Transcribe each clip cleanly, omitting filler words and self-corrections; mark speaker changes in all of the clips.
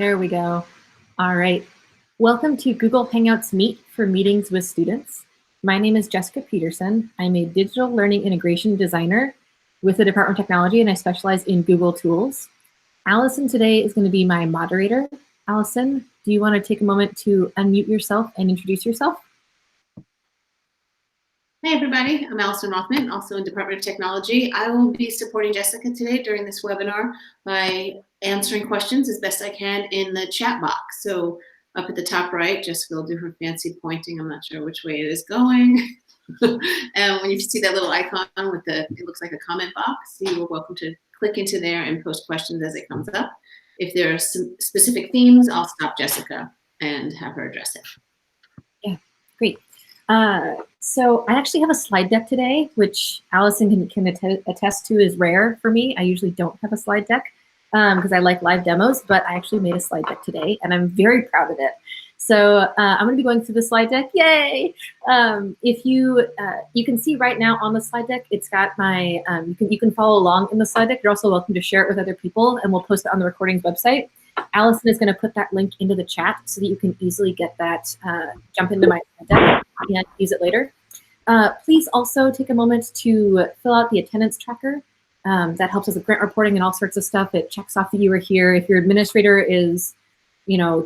Speaker 1: There we go. All right. Welcome to Google Hangouts Meet for meetings with students. My name is Jessica Peterson. I'm a digital learning integration designer with the Department of Technology, and I specialize in Google tools. Allison today is going to be my moderator. Allison, do you want to take a moment to unmute yourself and introduce yourself?
Speaker 2: Hey everybody, I'm Allison Rothman, also in Department of Technology. I will be supporting Jessica today during this webinar by answering questions as best I can in the chat box. So up at the top right, Jessica will do her fancy pointing. I'm not sure which way it is going. And when you see that little icon with it looks like a comment box, you are welcome to click into there and post questions as it comes up. If there are some specific themes, I'll stop Jessica and have her address it.
Speaker 1: Yeah, great. So I actually have a slide deck today, which Allison can attest to is rare for me. I usually don't have a slide deck because I like live demos, but I actually made a slide deck today and I'm very proud of it. So I'm going to be going through the slide deck. Yay! If you can see right now on the slide deck, it's got my, you can follow along in the slide deck. You're also welcome to share it with other people, and we'll post it on the recordings website. Allison is going to put that link into the chat so that you can easily get that, jump into my deck and use it later. Please also take a moment to fill out the attendance tracker. That helps us with grant reporting and all sorts of stuff. It checks off that you were here. If your administrator is,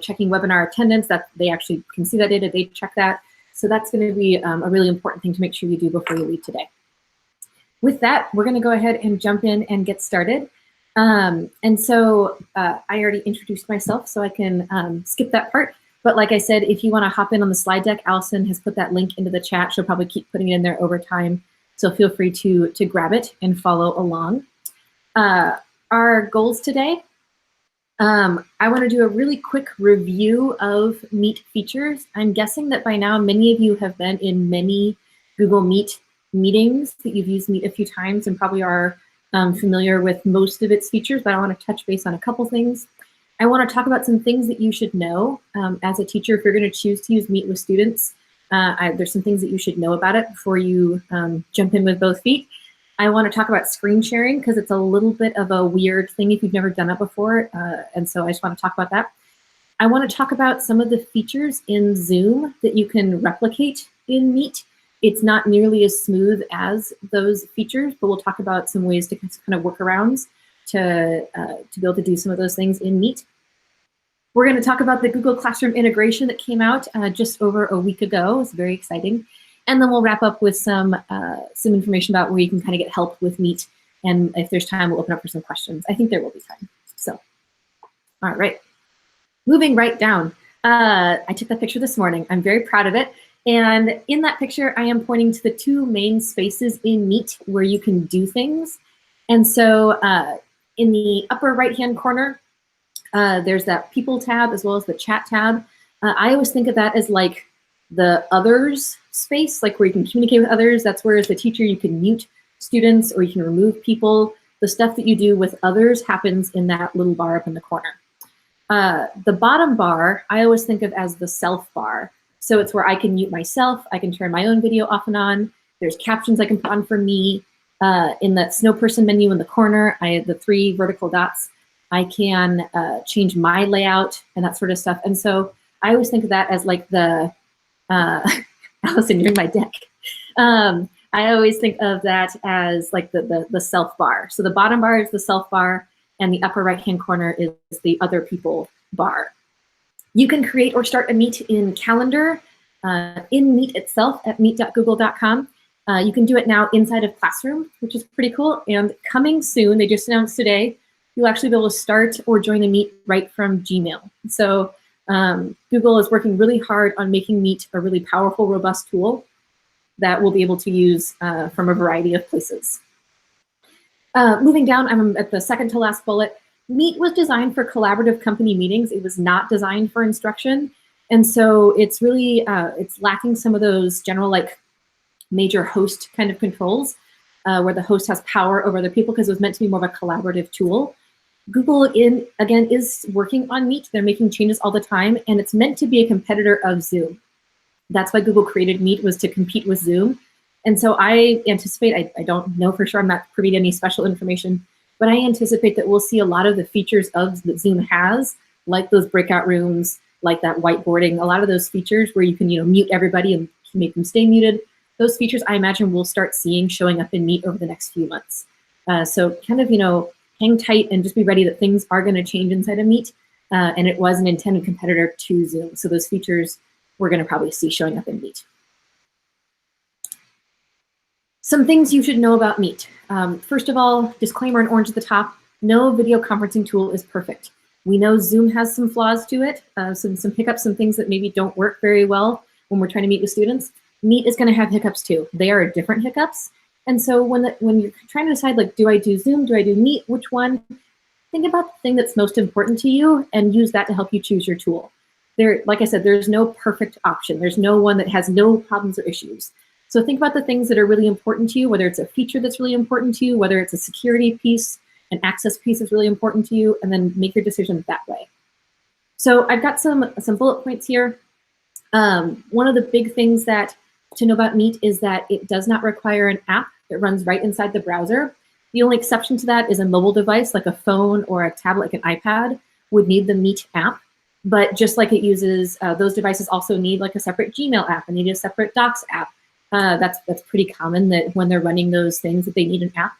Speaker 1: checking webinar attendance, that they actually can see that data, they check that. So that's going to be a really important thing to make sure you do before you leave today. With that, we're going to go ahead and jump in and get started. And so I already introduced myself, so I can skip that part. But like I said, if you want to hop in on the slide deck, Allison has put that link into the chat. She'll probably keep putting it in there over time. So feel free to grab it and follow along. Our goals today, I want to do a really quick review of Meet features. I'm guessing that by now many of you have been in many Google Meet meetings, that you've used Meet a few times and probably are familiar with most of its features, but I want to touch base on a couple things. I want to talk about some things that you should know as a teacher. If you're going to choose to use Meet with students, there's some things that you should know about it before you jump in with both feet. I want to talk about screen sharing because it's a little bit of a weird thing if you've never done it before, and so I just want to talk about that. I want to talk about some of the features in Zoom that you can replicate in Meet. It's not nearly as smooth as those features, but we'll talk about some ways to kind of workarounds to be able to do some of those things in Meet. We're going to talk about the Google Classroom integration that came out just over a week ago. It's very exciting. And then we'll wrap up with some information about where you can kind of get help with Meet. And if there's time, we'll open up for some questions. I think there will be time. So, all right. Moving right down. I took that picture this morning. I'm very proud of it. And in that picture, I am pointing to the two main spaces in Meet where you can do things. And so in the upper right-hand corner, there's that People tab as well as the Chat tab. I always think of that as like the Others space, like where you can communicate with others. That's where as the teacher you can mute students or you can remove people. The stuff that you do with others happens in that little bar up in the corner. The bottom bar, I always think of as the Self bar. So it's where I can mute myself, I can turn my own video off and on. There's captions I can put on for me. In that Snow Person menu in the corner, the 3 vertical dots, I can change my layout and that sort of stuff. And so I always think of that as like the, Allison, you're in my deck. I always think of that as like the Self bar. So the bottom bar is the Self bar and the upper right-hand corner is the Other People bar. You can create or start a Meet in Calendar in Meet itself at meet.google.com. You can do it now inside of Classroom, which is pretty cool. And coming soon, they just announced today, you'll actually be able to start or join a Meet right from Gmail. So Google is working really hard on making Meet a really powerful, robust tool that we'll be able to use from a variety of places. Moving down, I'm at the second to last bullet. Meet was designed for collaborative company meetings. It was not designed for instruction. And so it's really, it's lacking some of those general like major host kind of controls where the host has power over other people because it was meant to be more of a collaborative tool. Google, again, is working on Meet. They're making changes all the time, and it's meant to be a competitor of Zoom. That's why Google created Meet, was to compete with Zoom. And so I anticipate, I don't know for sure, I'm not privy to any special information, but I anticipate that we'll see a lot of the features that Zoom has like those breakout rooms, like that whiteboarding, a lot of those features where you can, mute everybody and make them stay muted. Those features, I imagine, we'll start seeing showing up in Meet over the next few months. So kind of, hang tight and just be ready that things are going to change inside of Meet. And it was an intended competitor to Zoom. So those features we're going to probably see showing up in Meet. Some things you should know about Meet. First of all, disclaimer in orange at the top, no video conferencing tool is perfect. We know Zoom has some flaws to it, some hiccups, some things that maybe don't work very well when we're trying to meet with students. Meet is going to have hiccups too. They are different hiccups. And so when you're trying to decide, like, do I do Zoom, do I do Meet, which one? Think about the thing that's most important to you and use that to help you choose your tool. Like I said, there's no perfect option. There's no one that has no problems or issues. So think about the things that are really important to you, whether it's a feature that's really important to you, whether it's a security piece, an access piece that's really important to you, and then make your decision that way. So I've got some bullet points here. One of the big things to know about Meet is that it does not require an app. It runs right inside the browser. The only exception to that is a mobile device like a phone or a tablet like an iPad would need the Meet app. But just like it uses, those devices also need like a separate Gmail app and need a separate Docs app. That's pretty common that when they're running those things that they need an app.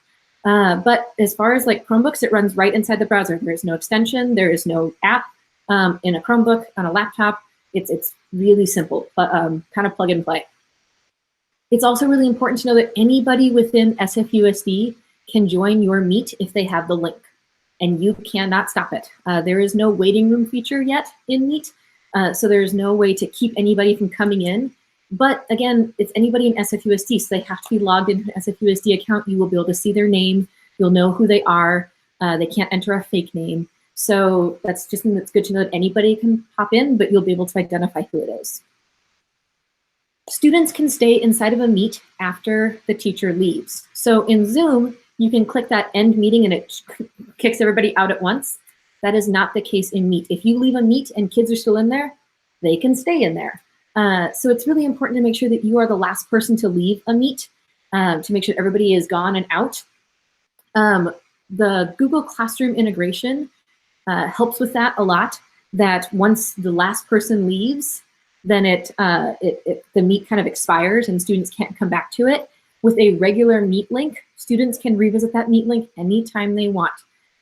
Speaker 1: But as far as like Chromebooks, it runs right inside the browser. There is no extension. There is no app in a Chromebook, on a laptop. It's really simple, kind of plug and play. It's also really important to know that anybody within SFUSD can join your Meet if they have the link, and you cannot stop it. There is no waiting room feature yet in Meet, so there's no way to keep anybody from coming in. But again, it's anybody in SFUSD, so they have to be logged into an SFUSD account. You will be able to see their name. You'll know who they are. They can't enter a fake name. So that's just something that's good to know, that anybody can pop in, but you'll be able to identify who it is. Students can stay inside of a Meet after the teacher leaves. So in Zoom, you can click that end meeting and it kicks everybody out at once. That is not the case in Meet. If you leave a Meet and kids are still in there, they can stay in there. So it's really important to make sure that you are the last person to leave a Meet, to make sure everybody is gone and out. The Google Classroom integration helps with that a lot, that once the last person leaves, then the Meet kind of expires and students can't come back to it. With a regular Meet link, students can revisit that Meet link anytime they want.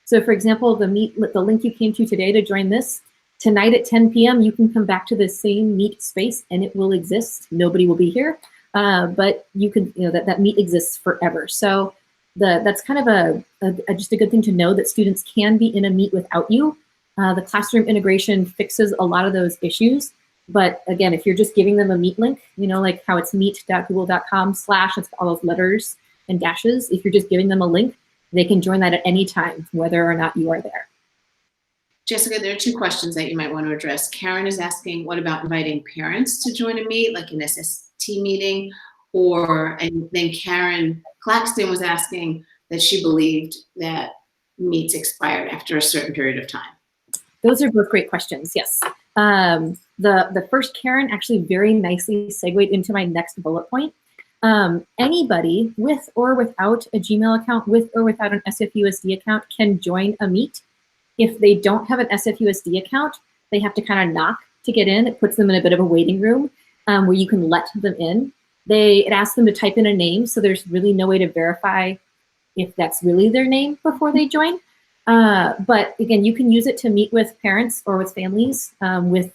Speaker 1: So for example, the link you came to today to join this, tonight at 10 p.m., you can come back to the same Meet space and it will exist. Nobody will be here, but you can, that Meet exists forever. So that's kind of just a good thing to know, that students can be in a Meet without you. The Classroom integration fixes a lot of those issues. But again, if you're just giving them a Meet link, like how it's meet.google.com/ it's all those letters and dashes. If you're just giving them a link, they can join that at any time, whether or not you are there.
Speaker 2: Jessica, there are two questions that you might want to address. Karen is asking, what about inviting parents to join a Meet, like an SST meeting? And then Karen Claxton was asking that she believed that Meets expired after a certain period of time.
Speaker 1: Those are both great questions, yes. The first Karen actually very nicely segued into my next bullet point. Anybody with or without a Gmail account, with or without an SFUSD account, can join a Meet. If they don't have an SFUSD account, they have to kind of knock to get in. It puts them in a bit of a waiting room where you can let them in. It asks them to type in a name, so there's really no way to verify if that's really their name before they join. But again, you can use it to meet with parents or with families, with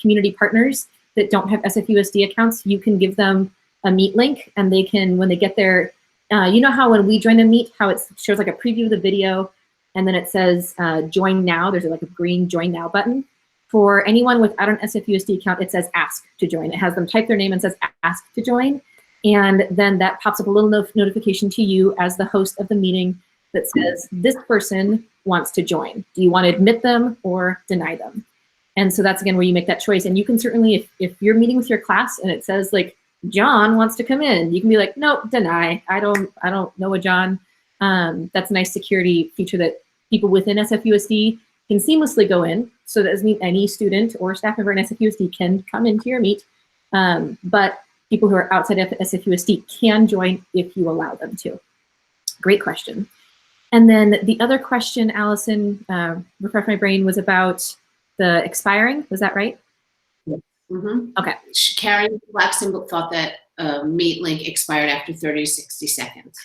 Speaker 1: community partners that don't have SFUSD accounts. You can give them a Meet link, and they can, when they get there, you know how when we join a Meet, how it shows like a preview of the video, and then it says join now. There's like a green join now button. For anyone without an SFUSD account, it says ask to join. It has them type their name and says ask to join. And then that pops up a little notification to you as the host of the meeting that says this person wants to join. Do you want to admit them or deny them? And so that's again where you make that choice. And you can certainly, if you're meeting with your class and it says like John wants to come in, you can be like, no, deny. I don't know a John. That's a nice security feature that people within SFUSD can seamlessly go in. So that doesn't mean any student or staff member in SFUSD can come into your Meet. But people who are outside of SFUSD can join if you allow them to. Great question. And then the other question, Allison, refresh my brain, was about The expiring, was that right?
Speaker 2: Mm-hmm.
Speaker 1: Okay.
Speaker 2: Karen Blackson thought that Meet link expired after 30 to 60 seconds.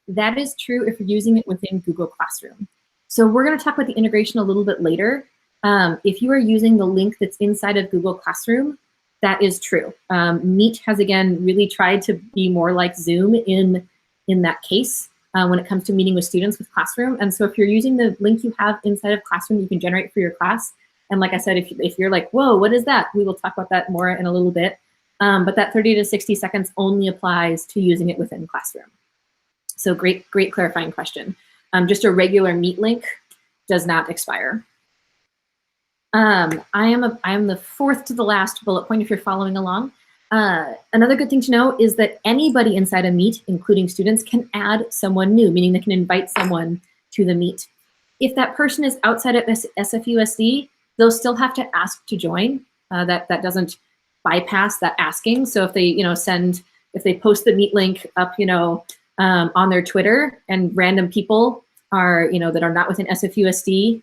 Speaker 1: That is true if you're using it within Google Classroom. So we're going to talk about the integration a little bit later. If you are using the link that's inside of Google Classroom, that is true. Meet has, again, really tried to be more like Zoom in that case when it comes to meeting with students with Classroom. And so if you're using the link you have inside of Classroom, you can generate for your class. And like I said, if you're like, whoa, what is that? We will talk about that more in a little bit. But that 30 to 60 seconds only applies to using it within Classroom. So great clarifying question. Just a regular Meet link does not expire. I am the fourth to the last bullet point if you're following along. Another good thing to know is that anybody inside a Meet, including students, can add someone new, meaning they can invite someone to the Meet. If that person is outside of SFUSD, they'll still have to ask to join. That doesn't bypass that asking. So if they if they post the Meet link up on their Twitter and random people are that are not within SFUSD,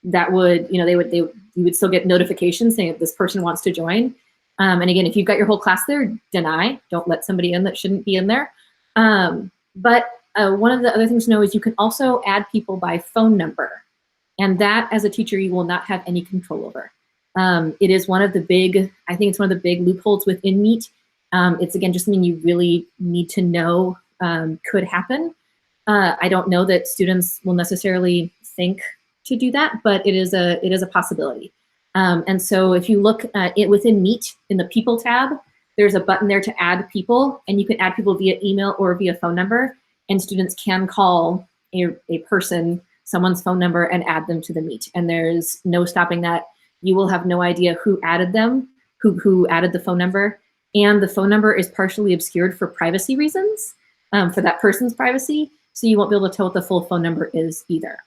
Speaker 1: that would you would still get notifications saying that this person wants to join. And again, if you've got your whole class there, deny. Don't let somebody in that shouldn't be in there. But one of the other things to know is you can also add people by phone number. And that, as a teacher, you will not have any control over. It is one of the big, I think it's one of the big loopholes within Meet. It's, again, just something you really need to know could happen. I don't know that students will necessarily think to do that, but it is a possibility. And so if you look within Meet in the People tab, there's a button there to add people, and you can add people via email or via phone number, and students can call a person, someone's phone number, and add them to the Meet. And there's no stopping that. You will have no idea who added them, who added the phone number, and the phone number is partially obscured for privacy reasons, for that person's privacy, so you won't be able to tell what the full phone number is either.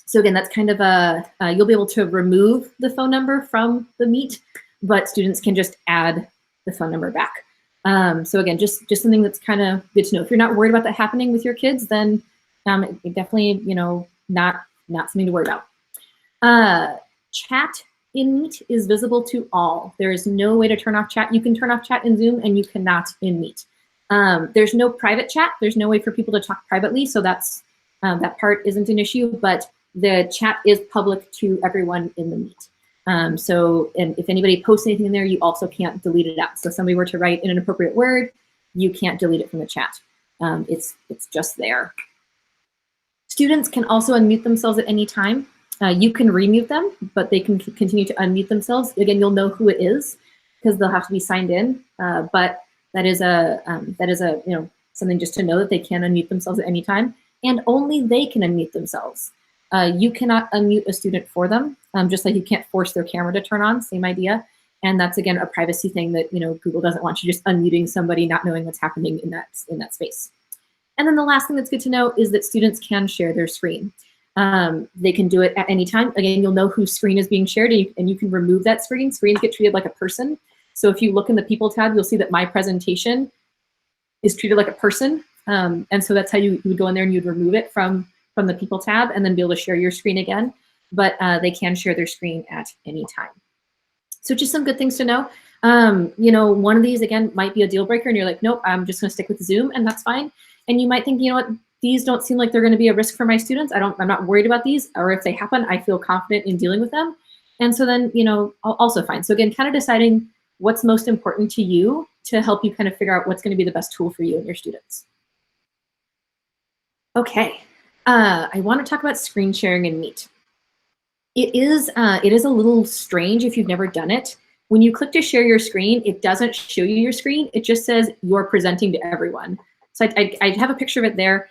Speaker 1: So again, that's kind of you'll be able to remove the phone number from the Meet, but students can just add the phone number back. So again, just something that's kind of good to know. If you're not worried about that happening with your kids, then it definitely, not something to worry about. Chat in Meet is visible to all. There is no way to turn off chat. You can turn off chat in Zoom, and you cannot in Meet. There's no private chat. There's no way for people to talk privately, so that's that part isn't an issue, but the chat is public to everyone in the Meet. And if anybody posts anything in there, you also can't delete it out. So if somebody were to write an inappropriate word, you can't delete it from the chat. It's just there. Students can also unmute themselves at any time. You can remute them, but they can continue to unmute themselves. Again, you'll know who it is because they'll have to be signed in. But that is something just to know that they can unmute themselves at any time, and only they can unmute themselves. You cannot unmute a student for them, just like you can't force their camera to turn on, same idea. And that's, again, a privacy thing that Google doesn't want you just unmuting somebody, not knowing what's happening in that space. And then the last thing that's good to know is that students can share their screen. They can do it at any time. Again, you'll know whose screen is being shared, and you can remove that screen. Screens get treated like a person. So if you look in the People tab, you'll see that my presentation is treated like a person. And so that's how you would go in there and you'd remove it from the People tab and then be able to share your screen again. But they can share their screen at any time. So just some good things to know. One of these, again, might be a deal breaker and you're like, nope, I'm just gonna stick with Zoom, and that's fine. And you might think, what, these don't seem like they're gonna be a risk for my students. I'm not worried about these, or if they happen, I feel confident in dealing with them. And so then, also fine. So again, kind of deciding what's most important to you to help you kind of figure out what's gonna be the best tool for you and your students. Okay, I wanna talk about screen sharing in Meet. It is a little strange if you've never done it. When you click to share your screen, it doesn't show you your screen. It just says you're presenting to everyone. So I have a picture of it there.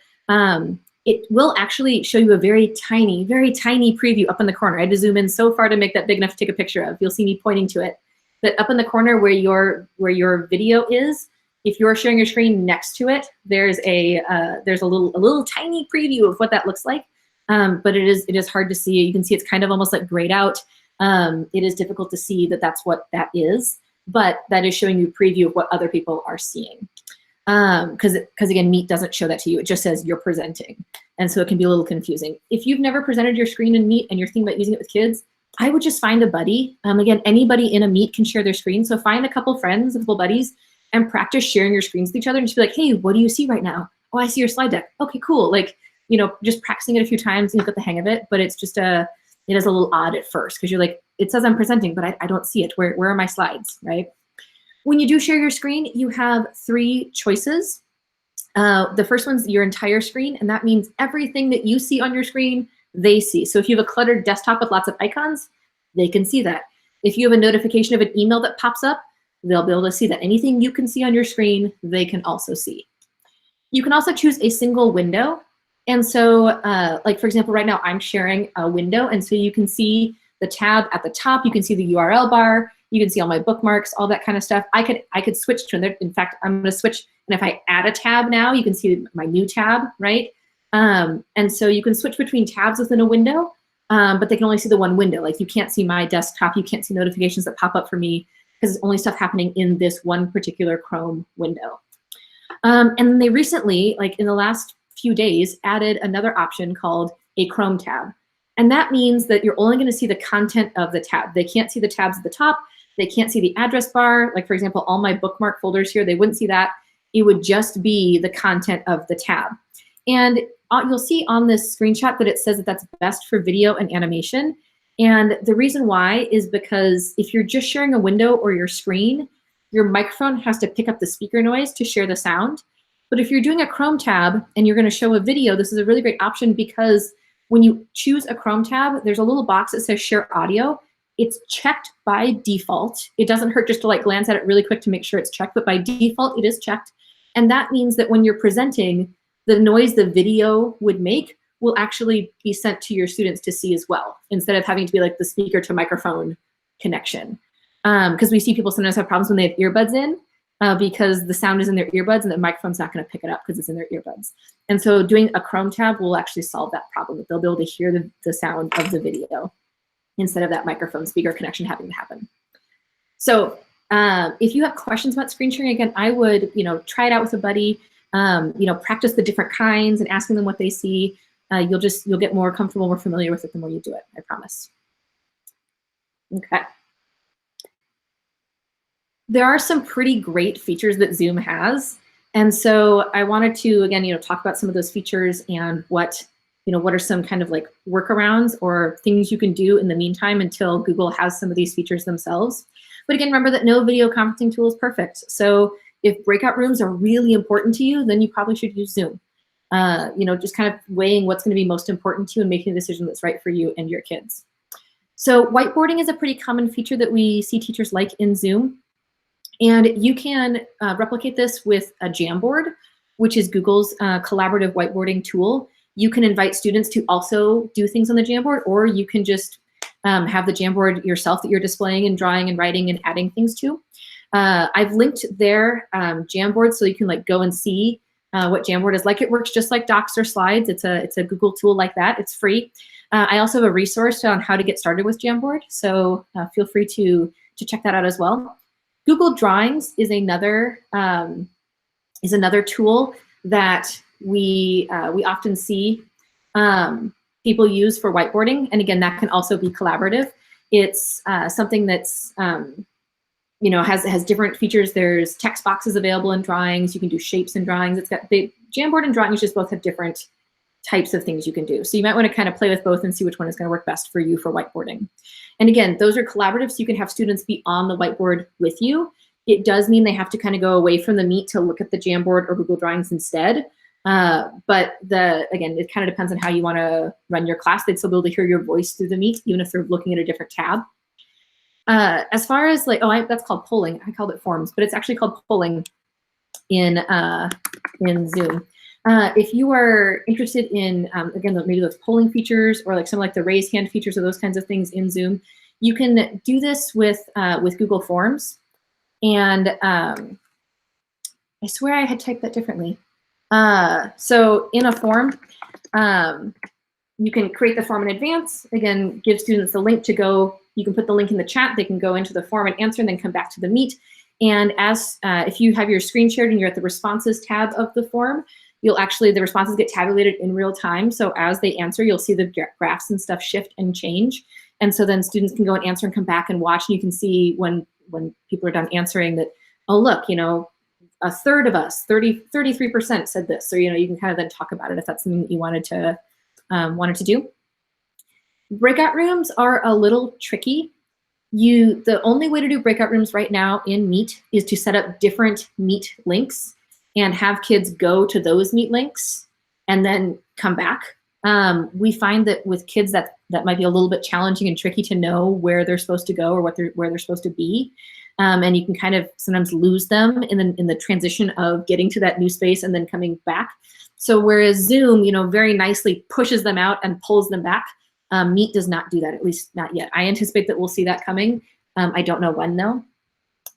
Speaker 1: It will actually show you a very tiny preview up in the corner. I had to zoom in so far to make that big enough to take a picture of. You'll see me pointing to it. But up in the corner where your video is, if you're sharing your screen next to it, there's a little tiny preview of what that looks like. But it is hard to see. You can see it's kind of almost like grayed out. It is difficult to see that that's what that is, but that is showing you a preview of what other people are seeing. Because again, Meet doesn't show that to you. It just says you're presenting. And so it can be a little confusing. If you've never presented your screen in Meet and you're thinking about using it with kids, I would just find a buddy. Again, anybody in a Meet can share their screen. So find a couple friends, a couple buddies, and practice sharing your screens with each other and just be like, hey, what do you see right now? Oh, I see your slide deck. Okay, cool. Like, you know, just practicing it a few times and you've got the hang of it, but it's just it is a little odd at first because you're like, it says I'm presenting, but I don't see it. Where are my slides, right? When you do share your screen, you have 3 choices. The first one's your entire screen, and that means everything that you see on your screen, they see. So if you have a cluttered desktop with lots of icons, they can see that. If you have a notification of an email that pops up, they'll be able to see that. Anything you can see on your screen, they can also see. You can also choose a single window. And so, like for example, right now I'm sharing a window, and so you can see the tab at the top, you can see the URL bar, you can see all my bookmarks, all that kind of stuff. I could switch to it. In fact, I'm gonna switch, and if I add a tab now, you can see my new tab, right? And so you can switch between tabs within a window, but they can only see the one window. Like you can't see my desktop, you can't see notifications that pop up for me because it's only stuff happening in this one particular Chrome window. And they recently, like in the last few days, added another option called a Chrome tab. And that means that you're only gonna see the content of the tab. They can't see the tabs at the top. They can't see the address bar. Like for example, all my bookmark folders here, they wouldn't see that. It would just be the content of the tab. And you'll see on this screenshot that it says that that's best for video and animation. And the reason why is because if you're just sharing a window or your screen, your microphone has to pick up the speaker noise to share the sound. But if you're doing a Chrome tab and you're gonna show a video, this is a really great option because when you choose a Chrome tab, there's a little box that says share audio. It's checked by default. It doesn't hurt just to like glance at it really quick to make sure it's checked, but by default it is checked. And that means that when you're presenting, the noise the video would make will actually be sent to your students to see as well, instead of having to be like the speaker to microphone connection. Because we see people sometimes have problems when they have earbuds in because the sound is in their earbuds and the microphone's not gonna pick it up because it's in their earbuds. And so doing a Chrome tab will actually solve that problem. They'll be able to hear the sound of the video instead of that microphone speaker connection having to happen. So if you have questions about screen sharing, again, I would try it out with a buddy, practice the different kinds and asking them what they see. You'll get more comfortable, more familiar with it the more you do it, I promise. Okay. There are some pretty great features that Zoom has. And so I wanted to, again, talk about some of those features and what are some kind of like workarounds or things you can do in the meantime until Google has some of these features themselves. But again, remember that no video conferencing tool is perfect. So if breakout rooms are really important to you, then you probably should use Zoom. Just kind of weighing what's gonna be most important to you and making a decision that's right for you and your kids. So whiteboarding is a pretty common feature that we see teachers like in Zoom. And you can replicate this with a Jamboard, which is Google's collaborative whiteboarding tool. You can invite students to also do things on the Jamboard, or you can just have the Jamboard yourself that you're displaying and drawing and writing and adding things to. I've linked their Jamboard so you can like go and see what Jamboard is like. It works just like Docs or Slides. It's a Google tool like that. It's free. I also have a resource on how to get started with Jamboard, so feel free to check that out as well. Google Drawings is another tool that we often see people use for whiteboarding, and again, that can also be collaborative. It's something that's has different features. There's text boxes available in Drawings. You can do shapes in Drawings. It's got Jamboard and Drawings just both have different types of things you can do. So you might want to kind of play with both and see which one is going to work best for you for whiteboarding. And again, those are collaborative, so you can have students be on the whiteboard with you. It does mean they have to kind of go away from the Meet to look at the Jamboard or Google Drawings instead. But again, it kind of depends on how you want to run your class. They'd still be able to hear your voice through the Meet, even if they're looking at a different tab. As far as like, that's called polling. I called it forms, but it's actually called polling in Zoom. If you are interested in, again, maybe those polling features or like some like the raise hand features or those kinds of things in Zoom, you can do this with Google Forms. And I swear I had typed that differently. So in a form, you can create the form in advance. Again, give students the link to go. You can put the link in the chat. They can go into the form and answer and then come back to the Meet. And as if you have your screen shared and you're at the responses tab of the form, you'll actually, the responses get tabulated in real time. So as they answer, you'll see the graphs and stuff shift and change. And so then students can go and answer and come back and watch, and you can see when people are done answering that, oh, look, you know, a third of us, 33% said this. So, you know, you can kind of then talk about it if that's something that you wanted to do. Breakout rooms are a little tricky. The only way to do breakout rooms right now in Meet is to set up different Meet links and have kids go to those Meet links and then come back. We find that with kids that might be a little bit challenging and tricky to know where they're supposed to go or where they're supposed to be. And you can kind of sometimes lose them in the transition of getting to that new space and then coming back. So whereas Zoom, you know, very nicely pushes them out and pulls them back, Meet does not do that, at least not yet. I anticipate that we'll see that coming. I don't know when though.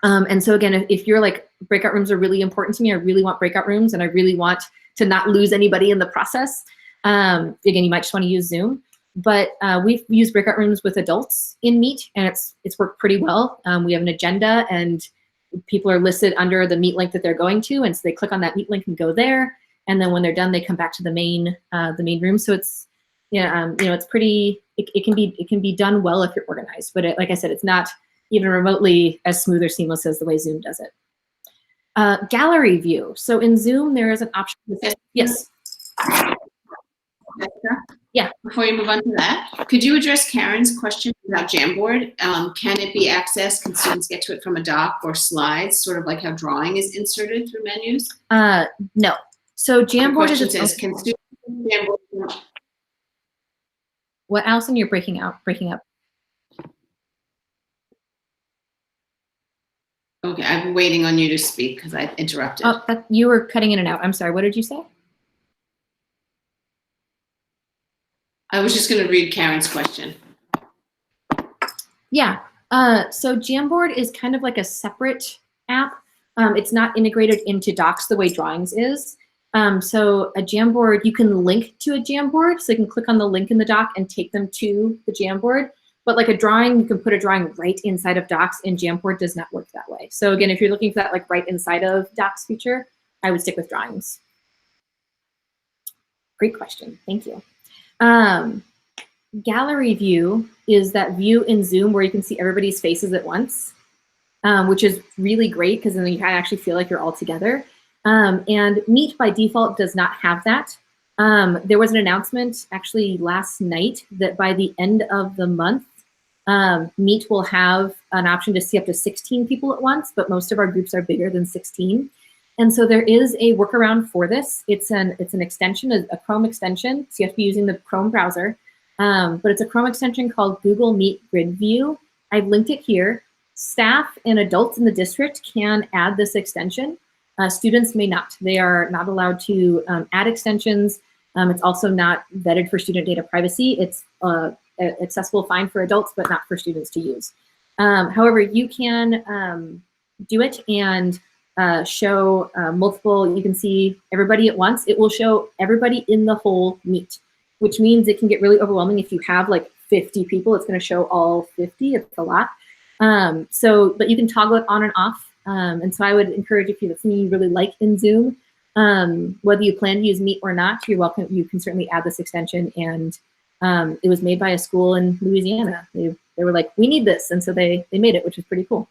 Speaker 1: And so again, if you're like, breakout rooms are really important to me, I really want breakout rooms and I really want to not lose anybody in the process. Again, you might just want to use Zoom, but we've used breakout rooms with adults in Meet and it's worked pretty well. We have an agenda and people are listed under the Meet link that they're going to. And so they click on that Meet link and go there. And then when they're done, they come back to the main room. So it's, yeah, you know, it's pretty, it can be done well if you're organized, but like I said, it's not even remotely as smooth or seamless as the way Zoom does it. Gallery view. So in Zoom, there is an option. Yes. Yeah.
Speaker 2: Before you move on to that, could you address Karen's question about Jamboard? Can it be accessed? Can students get to it from a doc or slides, sort of like how drawing is inserted through menus?
Speaker 1: No. So Jamboard is
Speaker 2: can students Jamboard?
Speaker 1: What, Allison? You're breaking up.
Speaker 2: Okay, I'm waiting on you to speak because I interrupted.
Speaker 1: Oh, you were cutting in and out. I'm sorry. What did you say?
Speaker 2: I was just going to read Karen's question.
Speaker 1: Yeah. So Jamboard is kind of like a separate app. It's not integrated into Docs the way Drawings is. So a Jamboard, you can link to a Jamboard. So you can click on the link in the doc and take them to the Jamboard. But like a drawing, you can put a drawing right inside of Docs, and Jamboard does not work that way. So again, if you're looking for that like right inside of Docs feature, I would stick with Drawings. Great question. Thank you. Gallery view is that view in Zoom where you can see everybody's faces at once, which is really great because then you kind of actually feel like you're all together. And Meet by default does not have that. There was an announcement actually last night that by the end of the month, Meet will have an option to see up to 16 people at once, but most of our groups are bigger than 16. And so there is a workaround for this. It's an extension, a Chrome extension. So you have to be using the Chrome browser, but it's a Chrome extension called Google Meet Grid View. I've linked it here. Staff and adults in the district can add this extension. Students may not. They are not allowed to add extensions. It's also not vetted for student data privacy. It's accessible fine for adults, but not for students to use. However, you can do it and show multiple, you can see everybody at once. It will show everybody in the whole Meet, which means it can get really overwhelming if you have like 50 people. It's going to show all 50. It's a lot. But you can toggle it on and off. And so I would encourage, if that's something you really like in Zoom, whether you plan to use Meet or not, you're welcome. You can certainly add this extension. And it was made by a school in Louisiana. They were like, we need this. And so they made it, which is pretty cool.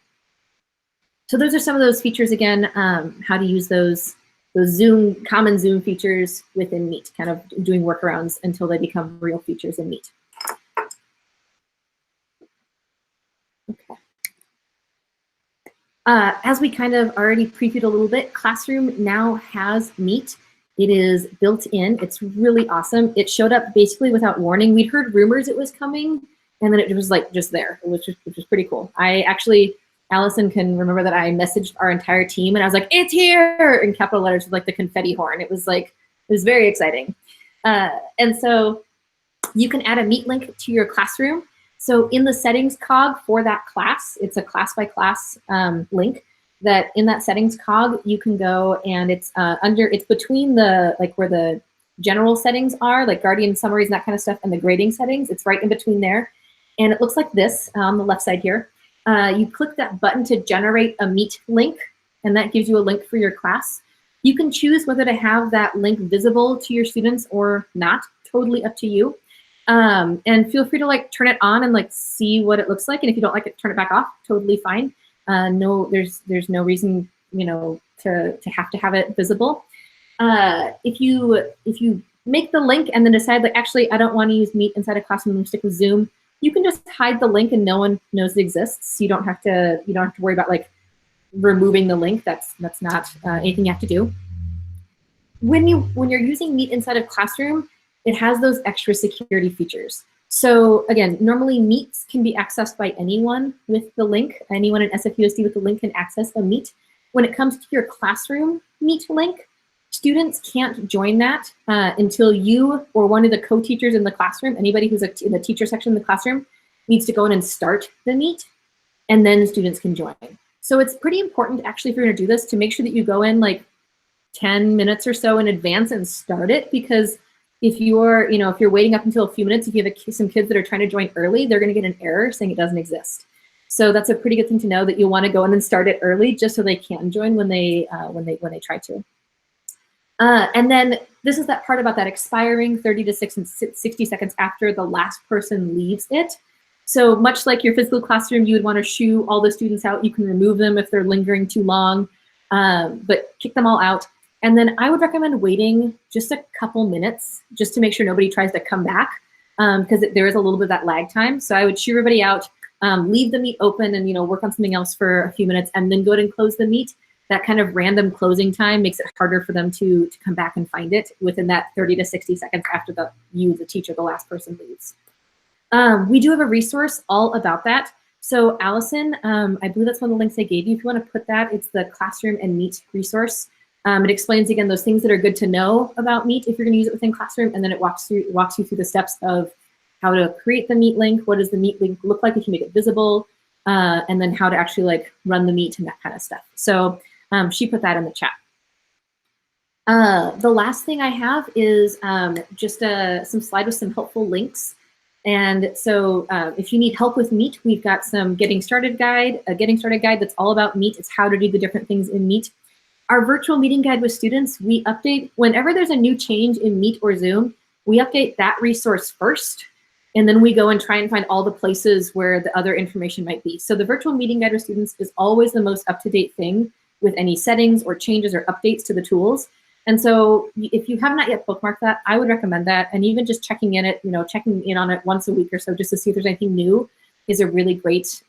Speaker 1: So those are some of those features again, how to use those common Zoom features within Meet, kind of doing workarounds until they become real features in Meet. Okay. As we kind of already previewed a little bit, Classroom now has Meet. It is built in. It's really awesome. It showed up basically without warning. We'd heard rumors it was coming, and then it was like just there, which was pretty cool. I actually, Allison can remember that I messaged our entire team and I was like, it's here, in capital letters with like the confetti horn. It was very exciting. And so you can add a Meet link to your classroom. So in the settings cog for that class, it's a class by class link that in that settings cog, you can go and it's it's between the, like where the general settings are, like Guardian summaries and that kind of stuff, and the grading settings. It's right in between there. And it looks like this on the left side here. You click that button to generate a Meet link, and that gives you a link for your class. You can choose whether to have that link visible to your students or not, totally up to you. And feel free to like turn it on and like see what it looks like. And if you don't like it, turn it back off, totally fine. No, there's no reason, you know, to have it visible. If you make the link and then decide like, actually, I don't want to use Meet inside a classroom and stick with Zoom, you can just hide the link and no one knows it exists. You don't have to worry about like removing the link. That's not anything you have to do. When you're using Meet inside of Classroom, it has those extra security features. So again, normally Meets can be accessed by anyone with the link. Anyone in SFUSD with the link can access a Meet. When it comes to your Classroom Meet link, students can't join that until you or one of the co-teachers in the classroom, anybody who's in the teacher section in the classroom, needs to go in and start the Meet, and then students can join. So it's pretty important, actually, if you're going to do this, to make sure that you go in like 10 minutes or so in advance and start it, because if you're waiting up until a few minutes, if you have some kids that are trying to join early, they're going to get an error saying it doesn't exist. So that's a pretty good thing to know, that you'll want to go in and start it early just so they can join when they try to. And then this is that part about that expiring 30 to 60 seconds after the last person leaves it. So much like your physical classroom, you would want to shoo all the students out. You can remove them if they're lingering too long, but kick them all out. And then I would recommend waiting just a couple minutes just to make sure nobody tries to come back, because there is a little bit of that lag time. So I would shoo everybody out, leave the Meet open and work on something else for a few minutes, and then go ahead and close the Meet. That kind of random closing time makes it harder for them to come back and find it within that 30 to 60 seconds after the teacher, the last person leaves. We do have a resource all about that. So Allison, I believe that's one of the links I gave you. If you want to put that, it's the Classroom and Meet resource. It explains, again, those things that are good to know about Meet if you're going to use it within Classroom, and then it walks you through the steps of how to create the Meet link, what does the Meet link look like if you make it visible, and then how to actually like run the Meet and that kind of stuff. So she put that in the chat. The last thing I have is just some slide with some helpful links. And so if you need help with Meet, we've got some a getting started guide that's all about Meet. It's how to do the different things in Meet. Our virtual meeting guide with students, we update whenever there's a new change in Meet or Zoom, we update that resource first, and then we go and try and find all the places where the other information might be. So the virtual meeting guide with students is always the most up-to-date thing with any settings or changes or updates to the tools. And so if you have not yet bookmarked that, I would recommend that. And even just checking in on it once a week or so just to see if there's anything new is a really great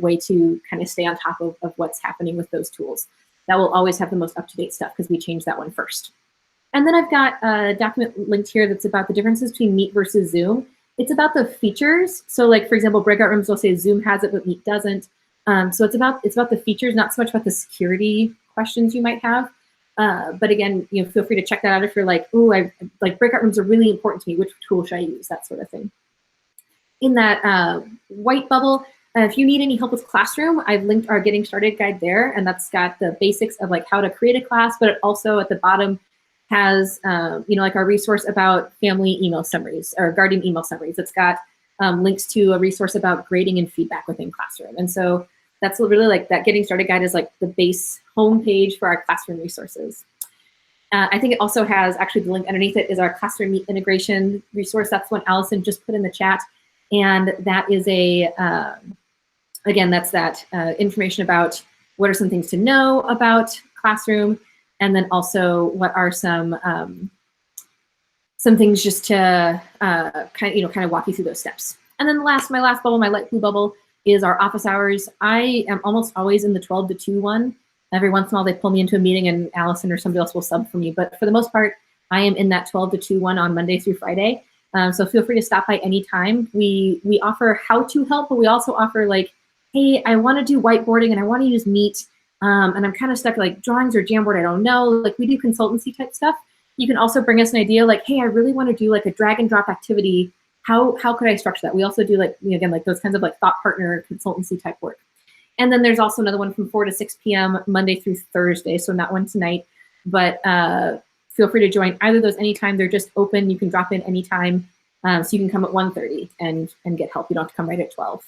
Speaker 1: way to kind of stay on top of what's happening with those tools. That will always have the most up-to-date stuff because we changed that one first. And then I've got a document linked here that's about the differences between Meet versus Zoom. It's about the features. So like, for example, breakout rooms will say Zoom has it, but Meet doesn't. So it's about the features, not so much about the security questions you might have. But again, feel free to check that out if you're like, ooh, like breakout rooms are really important to me. Which tool should I use? That sort of thing. In that white bubble, if you need any help with Classroom, I've linked our Getting Started guide there, and that's got the basics of like how to create a class, but it also at the bottom has like our resource about family email summaries or guardian email summaries. It's got links to a resource about grading and feedback within Classroom. And so that's really like that Getting Started guide is like the base homepage for our Classroom resources. I think it also has, actually the link underneath it is our Classroom Meet integration resource. That's one Allison just put in the chat. And that is again, that's that information about what are some things to know about Classroom, and then also what are some things just to kind of walk you through those steps. And then my last bubble, my light blue bubble, is our office hours. I am almost always in the 12 to 2 one. Every once in a while they pull me into a meeting and Allison or somebody else will sub for me. But for the most part, I am in that 12 to 2 one on Monday through Friday. So feel free to stop by anytime. We offer how-to help, but we also offer like, hey, I want to do whiteboarding and I want to use Meet, and I'm kind of stuck like drawings or Jamboard, I don't know. Like we do consultancy type stuff. You can also bring us an idea like, hey, I really want to do like a drag and drop activity. How could I structure that? We also do like, again, like those kinds of like thought partner consultancy type work. And then there's also another one from 4 to 6 p.m. Monday through Thursday. So not one tonight, but feel free to join either of those anytime. They're just open. You can drop in anytime. So you can come at 1:30 and get help. You don't have to come right at 12.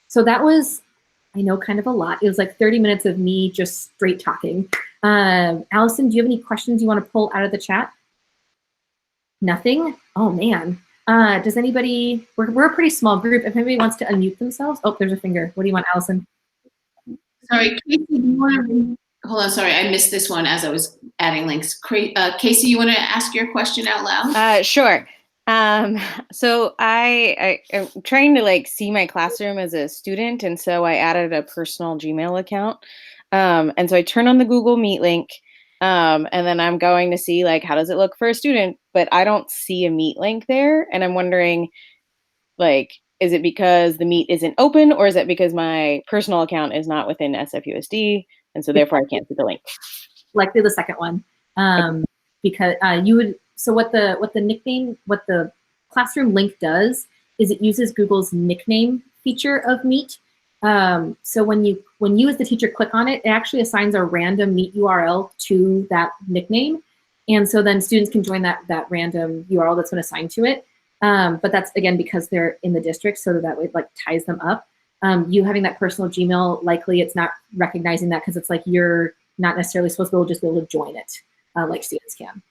Speaker 1: So that was, I know, kind of a lot. It was like 30 minutes of me just straight talking. Allison, do you have any questions you want to pull out of the chat? Nothing? Oh man. Does anybody, we're a pretty small group. If anybody wants to unmute themselves. Oh, there's a finger. What do you want, Allison?
Speaker 2: Sorry, Casey, do you want to, hold on, sorry, I missed this one as I was adding links. Casey, you want to ask your question out loud?
Speaker 3: Sure. So I am trying to like see my classroom as a student, and so I added a personal Gmail account. And so I turn on the Google Meet link, and then I'm going to see like how does it look for a student, but I don't see a Meet link there, and I'm wondering, like, is it because the Meet isn't open, or is it because my personal account is not within SFUSD, and so therefore I can't see the link?
Speaker 1: Likely the second one, because you would. So what the classroom link does is it uses Google's nickname feature of Meet. So when you as the teacher click on it, it actually assigns a random Meet URL to that nickname, and so then students can join that random URL that's been assigned to it. But that's again because they're in the district, so that way it like ties them up. You having that personal Gmail, likely it's not recognizing that because it's like you're not necessarily supposed to be able to join it like students can.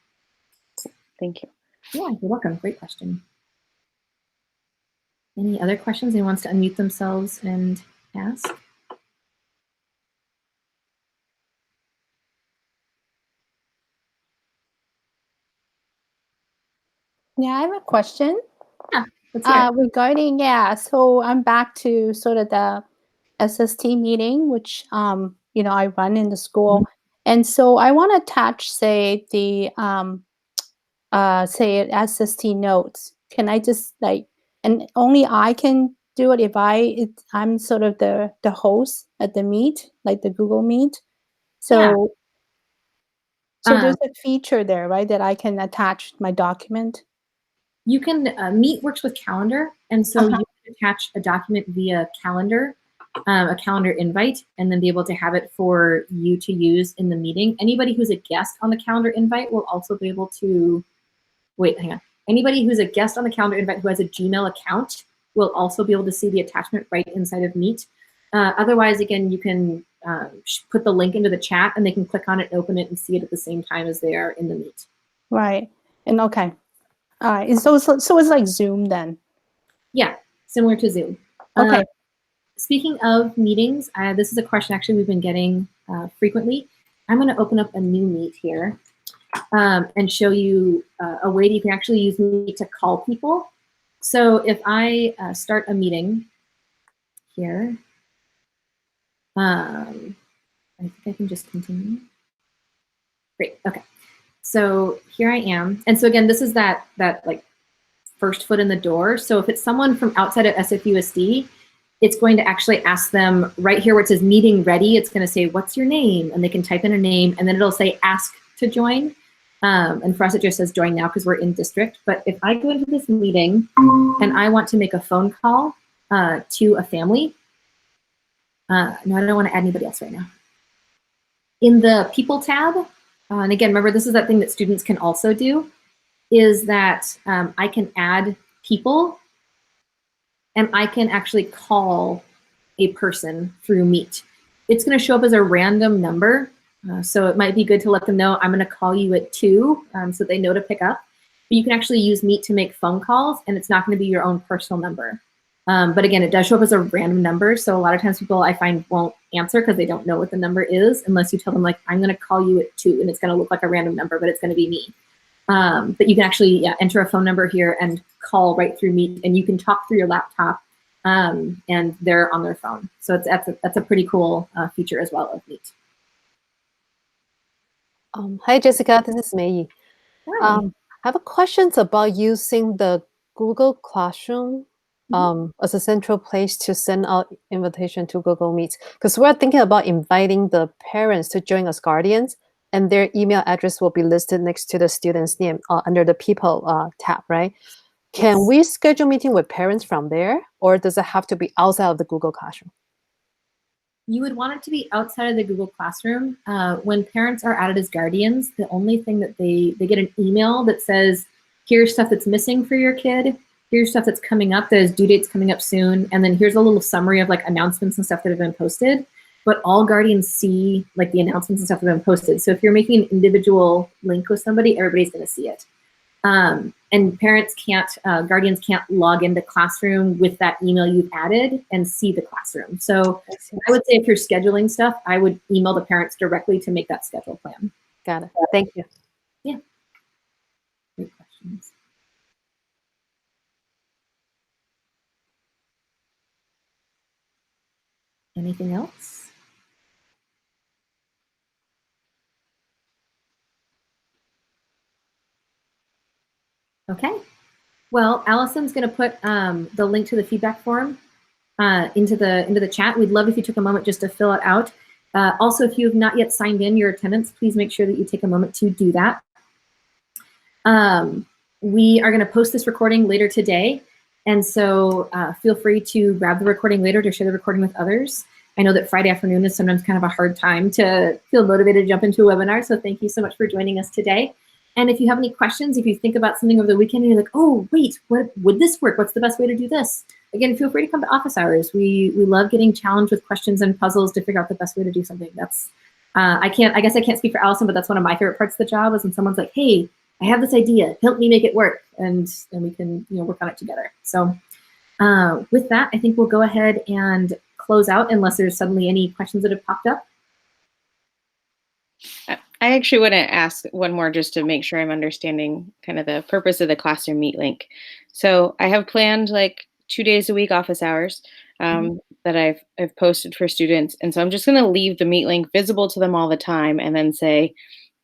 Speaker 3: Thank you.
Speaker 1: Yeah, you're welcome. Great question. Any other questions? Anyone wants to unmute themselves and ask?
Speaker 4: Yeah, I have a question.
Speaker 1: Yeah, let's hear it.
Speaker 4: Regarding, so I'm back to sort of the SST meeting, which, I run in the school. And so I want to attach, say, the, say, SST notes. Can I just and only I can do it if I'm sort of the host at the Meet, like the Google Meet. So, there's a feature there, right, that I can attach my document.
Speaker 1: You can, Meet works with Calendar, and so you can attach a document via Calendar, a calendar invite, and then be able to have it for you to use in the meeting. Anybody who's a guest on the calendar invite will also be able to, anybody who's a guest on the calendar invite who has a Gmail account will also be able to see the attachment right inside of Meet. Otherwise, again, you can put the link into the chat and they can click on it, open it, and see it at the same time as they are in the Meet.
Speaker 4: Right, and okay. All right, so it's like Zoom then?
Speaker 1: Yeah, similar to Zoom.
Speaker 4: Okay.
Speaker 1: Speaking of meetings, this is a question actually we've been getting frequently. I'm going to open up a new Meet here and show you a way that you can actually use Meet to call people. So if I start a meeting here, I think I can just continue. Great, okay. So here I am. And so again, this is that like first foot in the door. So if it's someone from outside of SFUSD, it's going to actually ask them right here where it says meeting ready. It's going to say, what's your name? And they can type in a name, and then it'll say ask to join. And for us, it just says join now because we're in district. But if I go into this meeting and I want to make a phone call to a family, no, I don't want to add anybody else right now. In the people tab, and again, remember, this is that thing that students can also do, is that I can add people and I can actually call a person through Meet. It's going to show up as a random number, so it might be good to let them know I'm going to call you at 2 so they know to pick up. But you can actually use Meet to make phone calls, and it's not going to be your own personal number. But again, it does show up as a random number, so a lot of times people I find won't answer because they don't know what the number is unless you tell them, like, I'm going to call you at 2, and it's going to look like a random number, but it's going to be me. But you can actually enter a phone number here and call right through Meet, and you can talk through your laptop, and they're on their phone. So that's a pretty cool feature as well of Meet.
Speaker 5: Hi, Jessica. This is Mei.
Speaker 1: Hi.
Speaker 5: I have a questions about using the Google Classroom as a central place to send out invitation to Google Meet, because we're thinking about inviting the parents to join as guardians, and their email address will be listed next to the student's name under the people tab, right? Can we schedule meeting with parents from there, or does it have to be outside of the Google Classroom?
Speaker 1: You would want it to be outside of the Google Classroom. When parents are added as guardians, the only thing that they get an email that says, here's stuff that's missing for your kid, here's stuff that's coming up, there's due dates coming up soon, and then here's a little summary of like announcements and stuff that have been posted. but all guardians see like the announcements and stuff that have been posted. So if you're making an individual link with somebody, everybody's going to see it. And parents can't, guardians can't log into Classroom with that email you've added and see the classroom. So I would say if you're scheduling stuff, I would email the parents directly to make that schedule plan.
Speaker 5: Got it. Thank you.
Speaker 1: Yeah. Great questions. Anything else? Okay. Well, Allison's going to put the link to the feedback form into the chat. We'd love if you took a moment just to fill it out. Also, if you have not yet signed in your attendance, please make sure that you take a moment to do that. We are going to post this recording later today, and so feel free to grab the recording later to share the recording with others. I know that Friday afternoon is sometimes kind of a hard time to feel motivated to jump into a webinar, so thank you so much for joining us today. And if you have any questions, if you think about something over the weekend and you're like, oh, wait, what would this work? What's the best way to do this? Again, feel free to come to office hours. We love getting challenged with questions and puzzles to figure out the best way to do something. That's, I guess I can't speak for Allison, but that's one of my favorite parts of the job is when someone's like, hey, I have this idea, help me make it work. And we can work on it together. So with that, I think we'll go ahead and close out unless there's suddenly any questions that have popped up.
Speaker 3: I actually want to ask one more just to make sure I'm understanding kind of the purpose of the Classroom Meet link. So I have planned like 2 days a week office hours that I've posted for students. And so I'm just going to leave the Meet link visible to them all the time and then say,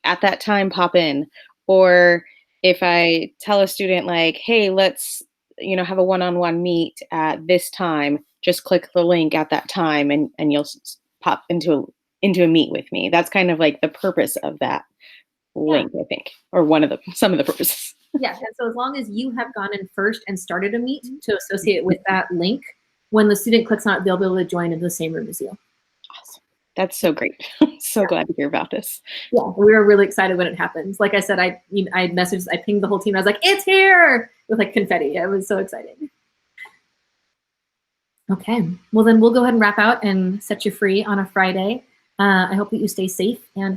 Speaker 3: at that time, pop in. Or if I tell a student like, hey, let's have a one-on-one meet at this time, just click the link at that time and you'll pop into a meet with me. That's kind of like the purpose of that link, I think, or some of the purposes.
Speaker 1: Yeah, and so as long as you have gone in first and started a meet to associate with that link, when the student clicks on it, they'll be able to join in the same room as you.
Speaker 3: Awesome. That's so great. So glad to hear about this.
Speaker 1: Yeah, we were really excited when it happens. Like I said, I pinged the whole team. I was like, it's here with like confetti. I was so excited. Okay, well then we'll go ahead and wrap out and set you free on a Friday. I hope that you stay safe and